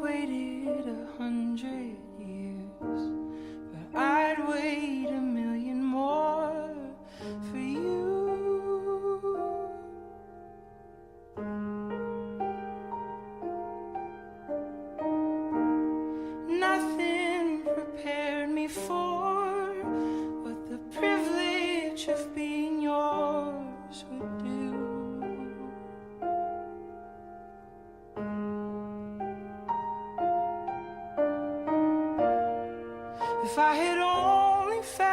waited 100 years, but I'd wait 1,000,000 more for you. Nothing prepared me for what the privilege of being yours would do. If I had only found